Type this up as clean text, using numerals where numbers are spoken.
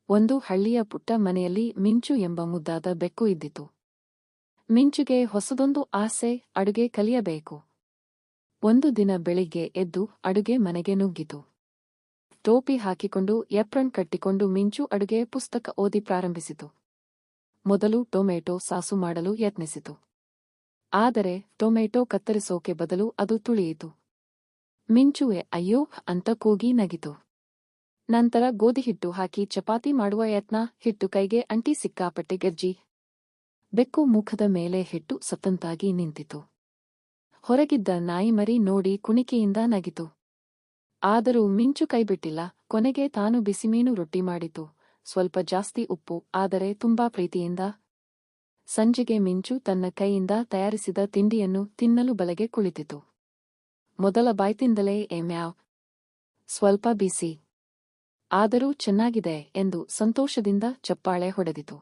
ಒಂದು ಹಳ್ಳಿಯ ಪುಟ್ಟ ಮನೆಯಲ್ಲಿ ಮಿಂಚು ಎಂಬ ಮುದ್ದಾದ ಬೆಕ್ಕು ಇದ್ದಿತು. ಮಿಂಚುಗೆ ಹೊಸದೊಂದು ಆಸೆ, ಅಡುಗೆ ಕಲಿಯಬೇಕು. ಒಂದು ದಿನ ಬೆಳಿಗ್ಗೆ ಎದ್ದು ಅಡುಗೆ ಮನೆಗೆ ನುಗ್ಗಿತು. ಟೋಪಿ ಹಾಕಿಕೊಂಡು ಎಪ್ರನ್ ಕಟ್ಟಿಕೊಂಡು ಮಿಂಚು ಅಡುಗೆ ಪುಸ್ತಕ ಓದಿ ಪ್ರಾರಂಭಿಸಿತು. ಮೊದಲು ಟೊಮೆಟೊ ಸಾಸು ಮಾಡಲು ಯತ್ನಿಸಿತು. ಆದರೆ ಟೊಮೆಟೊ ಕತ್ತರಿಸೋಕೆ ಬದಲು ಅದು ತುಳಿಯಿತು. ಮಿಂಚುವೆ ಅಯ್ಯೋ ಅಂತ ಕೂಗಿ ನಗಿತು. ನಂತರ ಗೋಧಿಹಿಟ್ಟು ಹಾಕಿ ಚಪಾತಿ ಮಾಡುವ ಯತ್ನ, ಹಿಟ್ಟು ಕೈಗೆ ಅಂಟಿ ಸಿಕ್ಕಾಪಟ್ಟೆ ಗೆಜ್ಜಿ. ಬೆಕ್ಕು ಮುಖದ ಮೇಲೆ ಹಿಟ್ಟು ಸತ್ತಂತಾಗಿ ನಿಂತಿತು. ಹೊರಗಿದ್ದ ನಾಯಿಮರಿ ನೋಡಿ ಕುಣಿಕೆಯಿಂದ ನಗಿತು. ಆದರೂ ಮಿಂಚು ಕೈಬಿಟ್ಟಿಲ್ಲ. ಕೊನೆಗೆ ತಾನು ಬಿಸಿಮೀನು ರೊಟ್ಟಿ ಮಾಡಿತು. ಸ್ವಲ್ಪ ಜಾಸ್ತಿ ಉಪ್ಪು, ಆದರೆ ತುಂಬಾ ಪ್ರೀತಿಯಿಂದ. ಸಂಜೆಗೆ ಮಿಂಚು ತನ್ನ ಕೈಯಿಂದ ತಯಾರಿಸಿದ ತಿಂಡಿಯನ್ನು ತಿನ್ನಲು ಬಲೆಗೆ ಕುಳಿತಿತು. ಮೊದಲ ಬಾಯ್ತಿಂದಲೇ ಮ್ಯಾವ್, ಸ್ವಲ್ಪ ಬಿಸಿ. ಆದರೂ ಚೆನ್ನಾಗಿದೆ ಎಂದು ಸಂತೋಷದಿಂದ ಚಪ್ಪಾಳೆ ಹೊಡೆದಿತು.